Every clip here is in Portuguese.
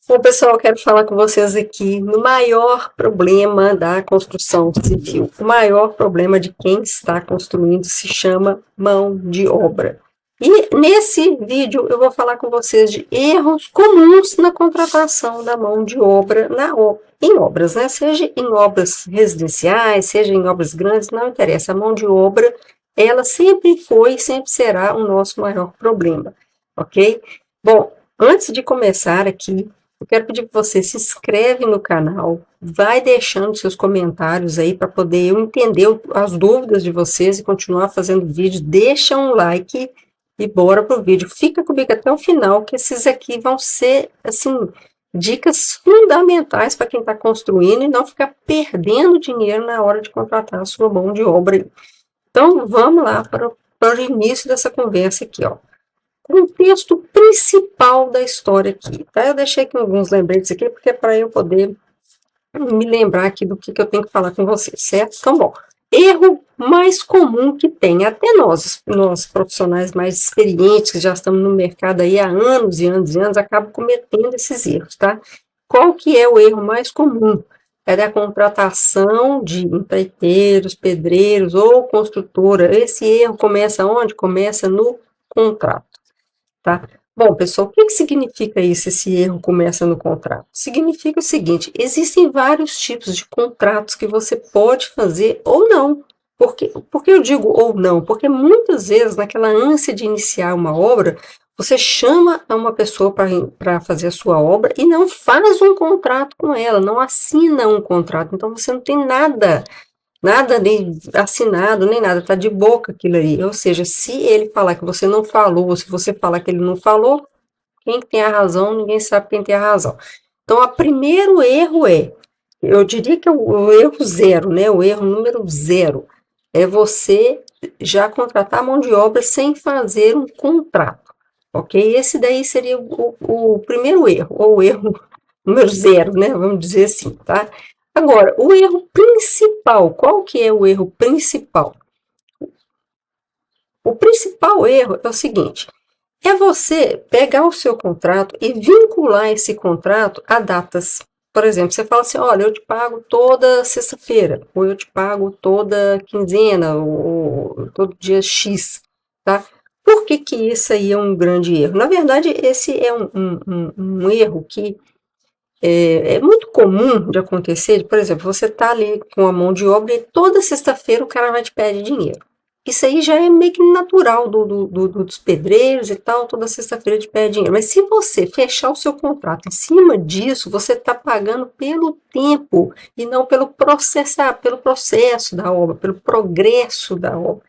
Bom, pessoal, eu quero falar com vocês aqui no maior problema da construção civil. O maior problema de quem está construindo se chama mão de obra. E nesse vídeo eu vou falar com vocês de erros comuns na contratação da mão de obra em obras, né? Seja em obras residenciais, seja em obras grandes, não interessa. A mão de obra, ela sempre foi e sempre será o nosso maior problema, ok? Bom, antes de começar aqui, eu quero pedir que você se inscreve no canal, vai deixando seus comentários aí para poder eu entender as dúvidas de vocês e continuar fazendo vídeo. Deixa um like e bora pro vídeo. Fica comigo até o final, que esses aqui vão ser, assim, dicas fundamentais para quem está construindo e não ficar perdendo dinheiro na hora de contratar a sua mão de obra. Então, vamos lá para o início dessa conversa aqui, ó. Contexto principal da história aqui, tá? Eu deixei aqui alguns lembretes aqui, porque é para eu poder me lembrar aqui do que eu tenho que falar com vocês, certo? Então, bom, erro mais comum que tem, até nós profissionais mais experientes, que já estamos no mercado aí há anos e anos e anos, acabam cometendo esses erros, tá? Qual que é o erro mais comum? É da contratação de empreiteiros, pedreiros ou construtora. Esse erro começa onde? Começa no contrato. Tá? Bom, pessoal, o que significa isso, esse erro começa no contrato? Significa o seguinte, existem vários tipos de contratos que você pode fazer ou não. Por que eu digo ou não? Porque muitas vezes, naquela ânsia de iniciar uma obra, você chama uma pessoa para fazer a sua obra e não faz um contrato com ela, não assina um contrato. Então, você não tem nada nem assinado, nem nada, tá de boca aquilo ali. Ou seja, se ele falar que você não falou, ou se você falar que ele não falou, quem tem a razão, ninguém sabe quem tem a razão. Então, o primeiro erro eu diria que é o erro zero, né? O erro número zero é você já contratar a mão de obra sem fazer um contrato, ok? Esse daí seria o primeiro erro, ou o erro número zero, né? Vamos dizer assim, tá? Agora, o erro principal, qual que é o erro principal? O principal erro é o seguinte, é você pegar o seu contrato e vincular esse contrato a datas. Por exemplo, você fala assim, olha, eu te pago toda sexta-feira, ou eu te pago toda quinzena, ou todo dia X, tá? Por que que isso aí é um grande erro? Na verdade, esse é um erro que é muito comum de acontecer, por exemplo, você está ali com a mão de obra e toda sexta-feira o cara vai te pedir dinheiro. Isso aí já é meio que natural dos pedreiros e tal, toda sexta-feira te pede dinheiro. Mas se você fechar o seu contrato em cima disso, você está pagando pelo tempo e não pelo processo da obra, pelo progresso da obra,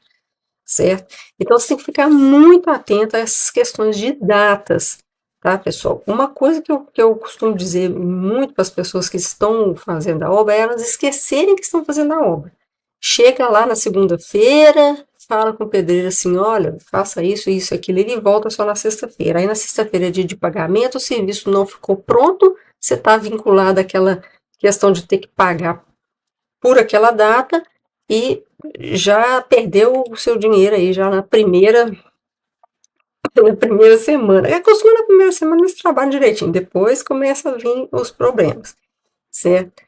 certo? Então você tem que ficar muito atento a essas questões de datas. Tá, pessoal? Uma coisa que eu costumo dizer muito para as pessoas que estão fazendo a obra é elas esquecerem que estão fazendo a obra. Chega lá na segunda-feira, fala com o pedreiro assim, olha, faça isso, isso, aquilo, ele volta só na sexta-feira. Aí na sexta-feira é dia de pagamento, o serviço não ficou pronto, você está vinculado àquela questão de ter que pagar por aquela data e já perdeu o seu dinheiro aí já na primeira semana. É costume na primeira semana eles trabalham direitinho, depois começa a vir os problemas, certo?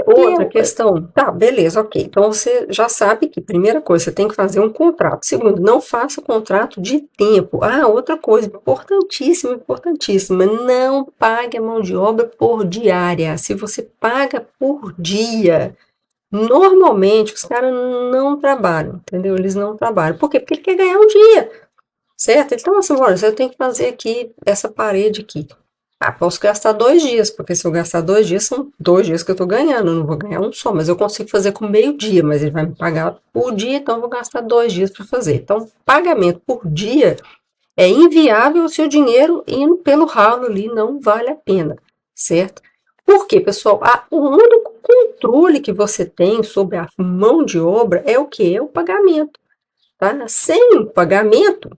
Outra questão, tá, beleza, ok. Então você já sabe que, primeira coisa, você tem que fazer um contrato. Segundo, não faça contrato de tempo. Ah, outra coisa, importantíssima, importantíssima, não pague a mão de obra por diária. Se você paga por dia, normalmente os caras não trabalham, entendeu? Eles não trabalham. Por quê? Porque ele quer ganhar um dia. Certo? Então, assim, olha, eu tenho que fazer aqui essa parede aqui. Ah, posso gastar 2 dias, porque se eu gastar 2 dias, são 2 dias que eu tô ganhando, eu não vou ganhar um só, mas eu consigo fazer com meio-dia, mas ele vai me pagar por dia, então eu vou gastar 2 dias para fazer. Então, pagamento por dia é inviável o seu dinheiro indo pelo ralo ali, não vale a pena, certo? Por quê, pessoal? O único controle que você tem sobre a mão de obra é o quê? É o pagamento, tá? Sem o pagamento,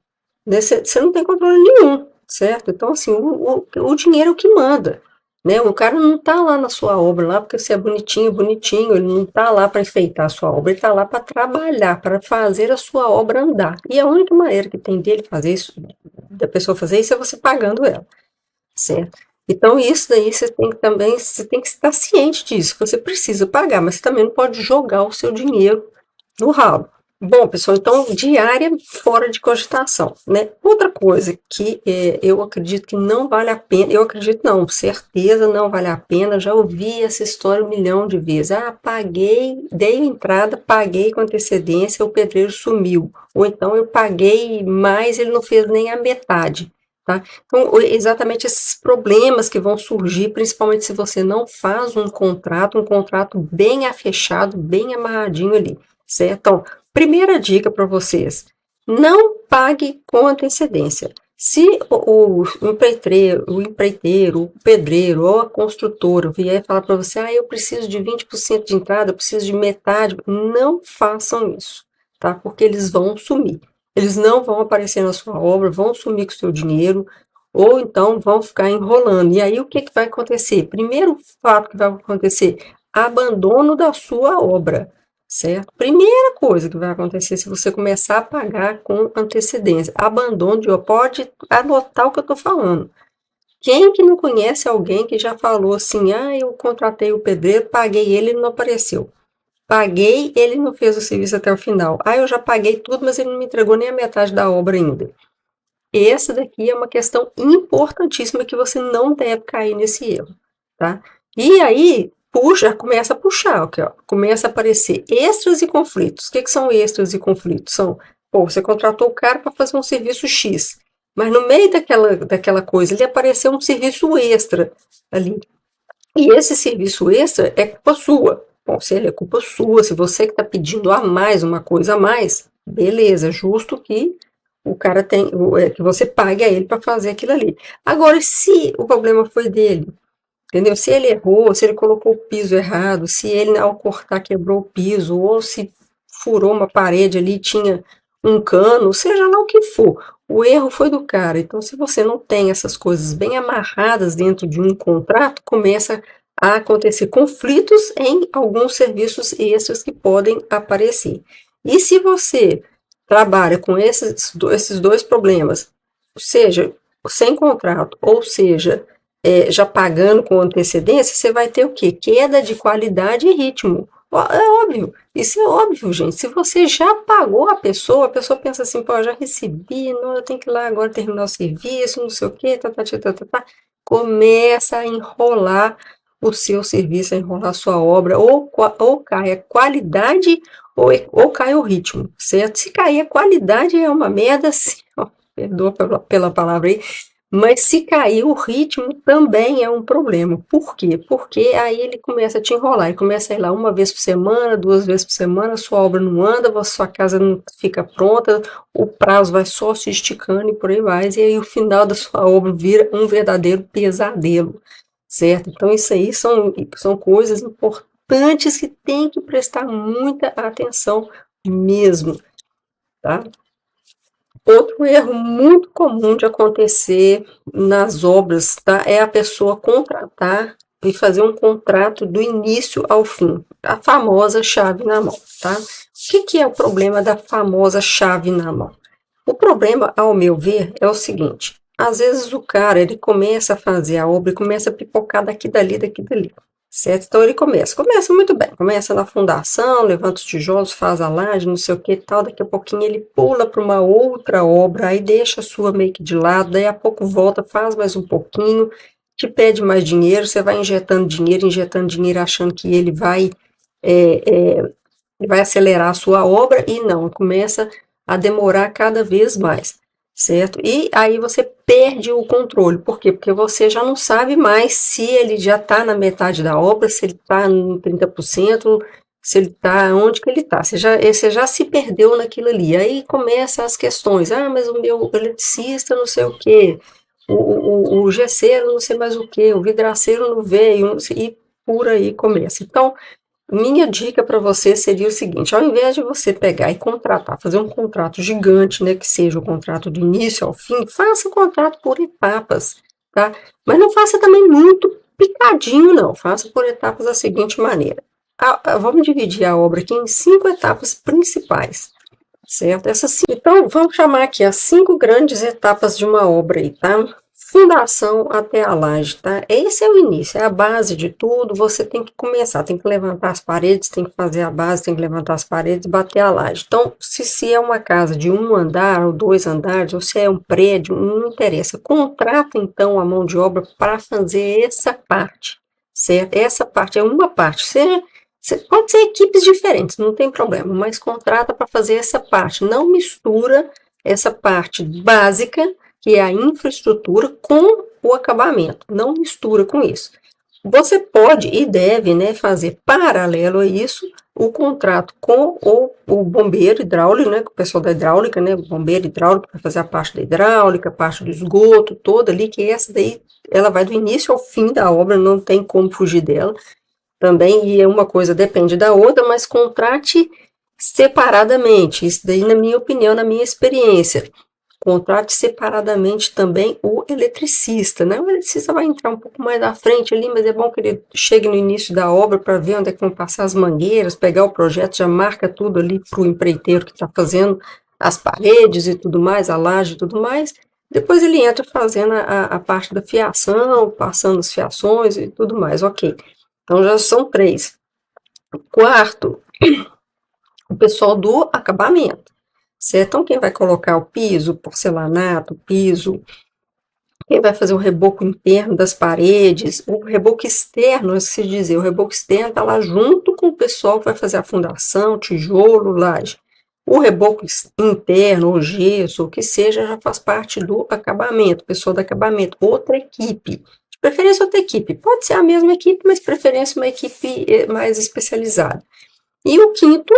né, você não tem controle nenhum, certo? Então, assim, o dinheiro é o que manda, né? O cara não tá lá na sua obra, lá porque você é bonitinho, bonitinho, ele não tá lá para enfeitar a sua obra, ele tá lá para trabalhar, para fazer a sua obra andar. E a única maneira que tem dele fazer isso, da pessoa fazer isso, é você pagando ela, certo? Então, isso daí você tem que estar ciente disso. Você precisa pagar, mas você também não pode jogar o seu dinheiro no ralo. Bom, pessoal, então diária fora de cogitação, né? Outra coisa que eu acredito que não vale a pena, eu acredito não, certeza não vale a pena, já ouvi essa história 1 milhão de vezes. Ah, paguei, dei a entrada, paguei com antecedência, o pedreiro sumiu. Ou então eu paguei mais, ele não fez nem a metade. Tá? Então, exatamente esses problemas que vão surgir, principalmente se você não faz um contrato bem afechado, bem amarradinho ali, certo? Então, primeira dica para vocês: não pague com antecedência. Se o empreiteiro, o pedreiro ou a construtora vier falar para você, eu preciso de 20% de entrada, eu preciso de metade, não façam isso, tá? Porque eles vão sumir. Eles não vão aparecer na sua obra, vão sumir com o seu dinheiro, ou então vão ficar enrolando. E aí o que vai acontecer? Primeiro fato que vai acontecer: abandono da sua obra. Certo? Primeira coisa que vai acontecer se você começar a pagar com antecedência, abandono de obra. Pode anotar o que eu estou falando. Quem que não conhece alguém que já falou assim, eu contratei o pedreiro, paguei ele não apareceu. Paguei, ele não fez o serviço até o final. Eu já paguei tudo, mas ele não me entregou nem a metade da obra ainda. Essa daqui é uma questão importantíssima que você não deve cair nesse erro, tá? E aí, começa a puxar, okay, ó, começa a aparecer extras e conflitos. O que são extras e conflitos? São, você contratou o cara para fazer um serviço X, mas no meio daquela coisa, ele apareceu um serviço extra ali. E esse serviço extra é culpa sua. Bom, se ele é culpa sua, se você que está pedindo a mais, uma coisa a mais, beleza, justo que o cara que você pague a ele para fazer aquilo ali. Agora, se o problema foi dele, entendeu? Se ele errou, se ele colocou o piso errado, se ele ao cortar quebrou o piso, ou se furou uma parede ali, tinha um cano, seja lá o que for, o erro foi do cara. Então, se você não tem essas coisas bem amarradas dentro de um contrato, começa a acontecer conflitos em alguns serviços extras que podem aparecer. E se você trabalha com esses dois problemas, seja sem contrato, ou seja, já pagando com antecedência, você vai ter o quê? Queda de qualidade e ritmo. É óbvio, isso é óbvio, gente. Se você já pagou a pessoa pensa assim, pô, eu já recebi, não, eu tenho que ir lá agora terminar o serviço, não sei o quê, começa a enrolar o seu serviço, a enrolar a sua obra, ou cai a qualidade ou cai o ritmo, certo? Se cair a qualidade é uma merda, assim, ó, perdoa pela palavra aí, mas se cair o ritmo também é um problema. Por quê? Porque aí ele começa a te enrolar, ele começa a ir lá 1 vez por semana, 2 vezes por semana, sua obra não anda, sua casa não fica pronta, o prazo vai só se esticando e por aí vai, e aí o final da sua obra vira um verdadeiro pesadelo, certo? Então isso aí são coisas importantes que tem que prestar muita atenção mesmo, tá? Outro erro muito comum de acontecer nas obras, tá? É a pessoa contratar e fazer um contrato do início ao fim, a famosa chave na mão, tá? O que é o problema da famosa chave na mão? O problema, ao meu ver, é o seguinte: às vezes o cara ele começa a fazer a obra e começa a pipocar daqui, dali, certo? Então ele começa muito bem, começa na fundação, levanta os tijolos, faz a laje, não sei o que e tal, daqui a pouquinho ele pula para uma outra obra, aí deixa a sua meio que de lado, daí a pouco volta, faz mais um pouquinho, te pede mais dinheiro, você vai injetando dinheiro, achando que ele vai acelerar a sua obra, e não, começa a demorar cada vez mais, certo? E aí você perde o controle. Por quê? Porque você já não sabe mais se ele já está na metade da obra, se ele está no 30%, se ele está onde que ele está. Você já se perdeu naquilo ali. Aí começam as questões. Mas o meu eletricista não sei o quê, o gesseiro não sei mais o quê, o vidraceiro não veio, e por aí começa. Então, minha dica para você seria o seguinte: ao invés de você pegar e contratar, fazer um contrato gigante, né, que seja o contrato do início ao fim, faça o contrato por etapas, tá? Mas não faça também muito picadinho, não. Faça por etapas da seguinte maneira: vamos dividir a obra aqui em 5 etapas principais, certo? Então, vamos chamar aqui as 5 grandes etapas de uma obra aí, tá? fundação até a laje, tá? Esse é o início, é a base de tudo. Você tem que começar, tem que levantar as paredes, tem que fazer a base, tem que levantar as paredes, bater a laje. Então, se é uma casa de 1 andar ou 2 andares, ou se é um prédio, não interessa. Contrata então a mão de obra para fazer essa parte, certo? Essa parte é uma parte. Pode ser equipes diferentes, não tem problema, mas contrata para fazer essa parte. Não mistura essa parte básica, que é a infraestrutura, com o acabamento. Não mistura com isso. Você pode e deve, né, fazer paralelo a isso o contrato com o bombeiro hidráulico, né, com o pessoal da hidráulica, né, o bombeiro hidráulico para fazer a parte da hidráulica, a parte do esgoto, toda ali, que essa daí, ela vai do início ao fim da obra, não tem como fugir dela também, e uma coisa depende da outra, mas contrate separadamente. Isso daí, na minha opinião, na minha experiência. Contrate separadamente também o eletricista, né? O eletricista vai entrar um pouco mais à frente ali, mas é bom que ele chegue no início da obra para ver onde é que vão passar as mangueiras, pegar o projeto, já marca tudo ali para o empreiteiro que está fazendo as paredes e tudo mais, a laje e tudo mais. Depois ele entra fazendo a parte da fiação, passando as fiações e tudo mais, ok. Então já são 3. Quarto, o pessoal do acabamento, certo? Então quem vai colocar o piso, porcelanato, piso, quem vai fazer o reboco interno das paredes, o reboco externo, eu esqueci de dizer, o reboco externo está lá junto com o pessoal que vai fazer a fundação, tijolo, laje. O reboco interno, o gesso, o que seja, já faz parte do acabamento, pessoal do acabamento, outra equipe. De preferência outra equipe, pode ser a mesma equipe, mas preferência uma equipe mais especializada. E o quinto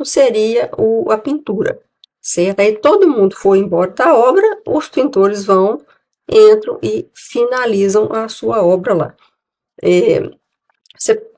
seria a pintura, certo? Aí todo mundo foi embora da obra, os pintores entram e finalizam a sua obra lá.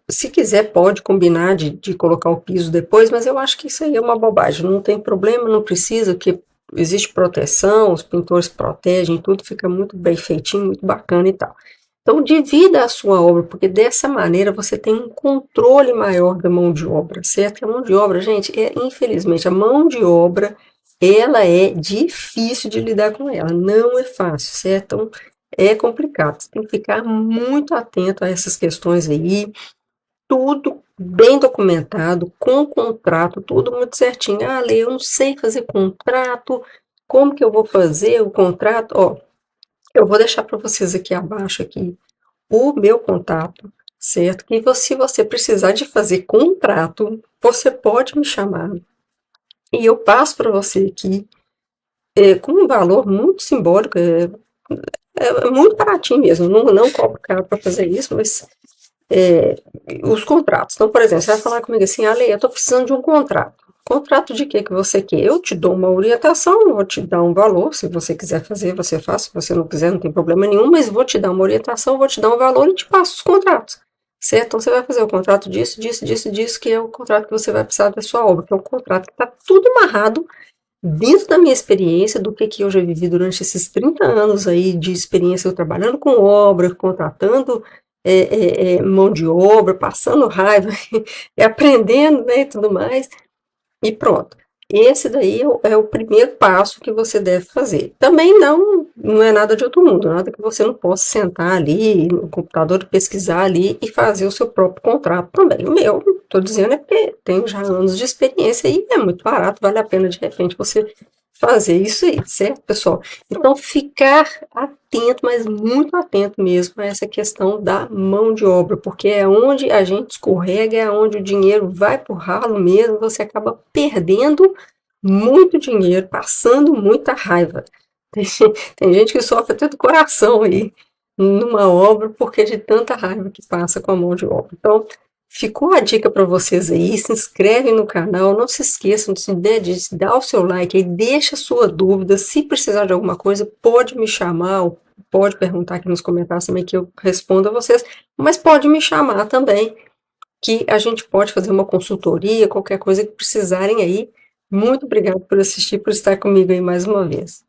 Se quiser, pode combinar de colocar o piso depois, mas eu acho que isso aí é uma bobagem, não tem problema, não precisa, porque existe proteção, os pintores protegem, tudo fica muito bem feitinho, muito bacana e tal. Então, divida a sua obra, porque dessa maneira você tem um controle maior da mão de obra, certo? A mão de obra, gente, infelizmente, a mão de obra, ela é difícil de lidar com ela, não é fácil, certo? Então, é complicado, você tem que ficar muito atento a essas questões aí, tudo bem documentado, com contrato, tudo muito certinho. Ah, Lê, eu não sei fazer contrato, como que eu vou fazer o contrato? Ó, eu vou deixar para vocês aqui abaixo aqui o meu contato, certo? Que se você precisar de fazer contrato, você pode me chamar e eu passo para você aqui com um valor muito simbólico, é muito baratinho mesmo, não cobro caro para fazer isso, mas os contratos. Então, por exemplo, você vai falar comigo assim, Ale, eu estou precisando de um contrato. Contrato de que você quer? Eu te dou uma orientação, vou te dar um valor, se você quiser fazer, você faz, se você não quiser, não tem problema nenhum, mas vou te dar uma orientação, vou te dar um valor e te passo os contratos, certo? Então, você vai fazer o contrato disso, que é o contrato que você vai precisar da sua obra, que é um contrato que está tudo amarrado dentro da minha experiência, do que eu já vivi durante esses 30 anos aí de experiência, eu trabalhando com obra, contratando mão de obra, passando raiva, aprendendo, né, e tudo mais, e pronto. Esse daí é o primeiro passo que você deve fazer. Também não é nada de outro mundo, nada que você não possa sentar ali no computador, pesquisar ali e fazer o seu próprio contrato também. O meu, estou dizendo, é porque tenho já anos de experiência e é muito barato, vale a pena de repente você fazer isso aí, certo, pessoal? Então, ficar atento, mas muito atento mesmo a essa questão da mão de obra, porque é onde a gente escorrega, é onde o dinheiro vai pro ralo mesmo, você acaba perdendo muito dinheiro, passando muita raiva. Tem gente que sofre até do coração aí, numa obra, porque de tanta raiva que passa com a mão de obra. Então, ficou a dica para vocês aí, se inscrevem no canal, não se esqueçam de dar o seu like aí, deixa a sua dúvida, se precisar de alguma coisa, pode me chamar, ou pode perguntar aqui nos comentários também que eu respondo a vocês, mas pode me chamar também, que a gente pode fazer uma consultoria, qualquer coisa que precisarem aí. Muito obrigada por assistir, por estar comigo aí mais uma vez.